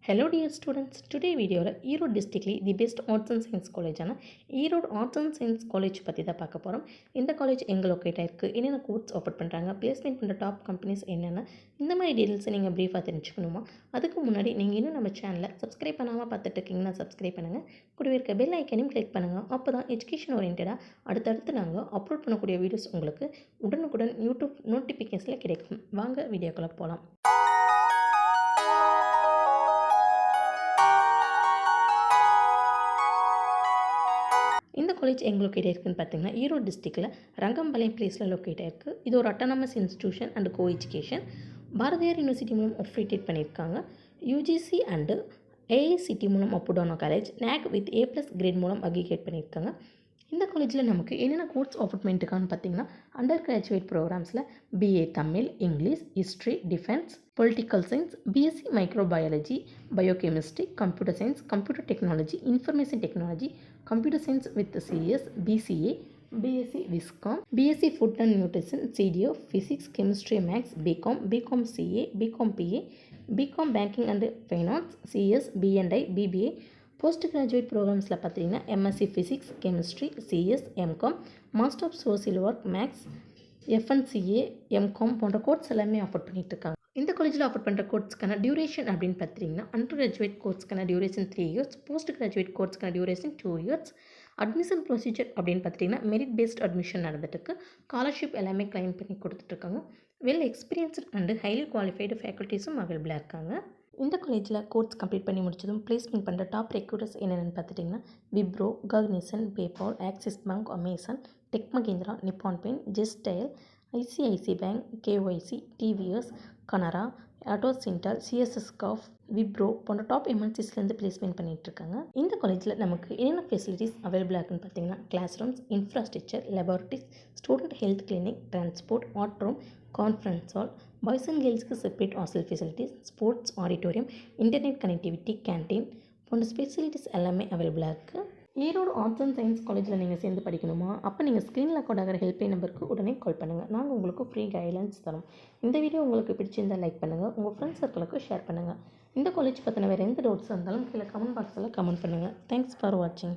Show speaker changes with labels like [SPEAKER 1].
[SPEAKER 1] Hello dear students, today video Erode district the best arts and science college Erode arts and science college பத்தி தான் பார்க்க போறோம். இந்த college எங்க locate ஆயிருக்கு, என்னென்ன கோர்ஸ் ஆஃபர் பண்றாங்க, பிளேஸ்மென்ட் பண்ற டாப் கம்பெனிஸ் என்னென்ன, இந்த மாதிரி டீடைல்ஸ் நீங்க பிரீஃபா தெரிஞ்சுக்கணுமா? அதுக்கு முன்னாடி நீங்க இன்னும் நம்ம சேனலை சப்ஸ்கிரைப் பண்ணாம பார்த்துட்டு இருக்கீங்கன்னா சப்ஸ்கிரைப் பண்ணுங்க. கூடவே இருக்க பெல் ஐகானையும் கிளிக் பண்ணுங்க. அப்பதான் எஜுகேஷன் ஓரியன்டா அடுத்தடுத்து நாங்க அப்லோட் பண்ணக்கூடிய வீடியோஸ் உங்களுக்கு உடனுக்குடன் யூடியூப் நோட்டிஃபிகேஷன்ல கிடைக்கும். வாங்க வீடியோக்குள்ள போலாம். இந்த காலேஜ் எங்கே லொக்கேட் ஆயிருக்குன்னு பார்த்தீங்கன்னா ஈரோடு டிஸ்ட்ரிக்டில் ரங்கம்பாளையம் பிளேஸில் லொக்கேட் ஆயிருக்கு. இது ஒரு autonomous institution and co education. Bharathiar university மூலம் அஃபிலியேட் பண்ணியிருக்காங்க. யூஜிசி அண்டு ஏஐசிடி மூலம் அப்ரூவ்டான college. NAAC with A+ grade மூலம் அக்ரிகேட் பண்ணியிருக்காங்க. இந்த காலேஜில் நமக்கு என்னென்ன கோர்ஸ் ஆஃபர் பண்ணியிருக்கான்னு பார்த்தீங்கன்னா அண்டர் கிராஜுவேட் ப்ரோக்ராம்ஸில் BA Tamil, English, history, defence, political science, BSc microbiology, biochemistry, computer science, computer technology, information technology, computer science with CS, BCA, BSc Viscom, BSc food and nutrition, CDO, physics, chemistry, maths, BCom, BCom CA, BCom PA, BCom banking and finance, CS, B&I, BBA. Post graduate ப்ரோக்ராம்ஸில் பார்த்தீங்கன்னா MSc physics, chemistry, CS, MCom, master of social work, maths, FNCA, MCom போன்ற course எல்லாமே offer பண்ணிட்டு இருக்காங்க. இந்த காலேஜில் offer பண்ணுற கோர்ஸ்க்கான duration அப்படின்னு பார்த்தீங்கன்னா அண்டர் கிராஜுவேட் கோர்ஸ்க்கான டியூரேஷன் 3 இயர்ஸ், போஸ்ட் கிராஜுவேட் கோர்ஸ்க்கான டியூரேஷன் 2 இயர்ஸ். அட்மிஷன் ப்ரொசீஜர் அப்படின்னு பார்த்தீங்கன்னா மெரிட் பேஸ்ட் அட்மிஷன் நடந்துட்டுருக்கு. ஸ்காலர்ஷிப் எல்லாமே கிளைம் பண்ணி கொடுத்துட்ருக்காங்க. Well experienced and highly qualified ஃபேக்கல்ட்டிஸும் அவைலபிளாக இருக்காங்க. இந்த காலேஜில் கோர்ஸ் கம்ப்ளீட் பண்ணி முடிச்சதும் பிளேஸ்மெண்ட் பண்ணுற டாப் ரெக்ரூட்டர்ஸ் என்னென்னு பார்த்துட்டிங்கன்னா Wipro, Cognizant, PayPal, Axis Bank, Amazon, Tech Mahindra, Nippon Paint, ஜெஸ்டைல், ICICI Bank, KYC, TVS, Canara, ஆட்டோசின்டால், CSS காஃப், விப்ரோ போன்ற டாப் MNCஸ்லேருந்து பிளேஸ்மெண்ட் பண்ணிகிட்ருக்காங்க. இந்த காலேஜில் நமக்கு என்னென்ன ஃபெசிலிட்டிஸ் அவைலபிளாக இருக்குன்னு பார்த்தீங்கன்னா class rooms, infrastructure, laboratories, student health clinic, transport, art room, conference hall, boys and கேர்ள்ஸ்க்கு separate hostel facilities, sports auditorium, internet connectivity, canteen போன்ற ஃபெசிலிட்டிஸ் எல்லாமே அவைலபிளாக இருக்குது. ஈரோடு ஆர்ட்ஸ் அண்ட் சயின்ஸ் காலேஜில் நீங்கள் சேர்ந்து படிக்கணுமா? அப்போ நீங்கள் ஸ்க்ரீனில் கூட ஆகிற ஹெல்ப்லைன் நம்பருக்கு உடனே கால் பண்ணுங்கள். நாங்கள் உங்களுக்கு ஃப்ரீ கைட்லைன்ஸ் தரோம். இந்த வீடியோ உங்களுக்கு பிடிச்சிருந்தால் லைக் பண்ணுங்கள், உங்கள் ஃப்ரெண்ட்ஸ் சர்க்கிளுக்கு ஷேர் பண்ணுங்கள். இந்த காலேஜ் பற்றின வேறு எந்த டவுட்ஸ் இருந்தாலும் கீழே கமெண்ட் பாக்ஸில் கமெண்ட் பண்ணுங்கள். தேங்க்ஸ் ஃபார் வாட்சிங்.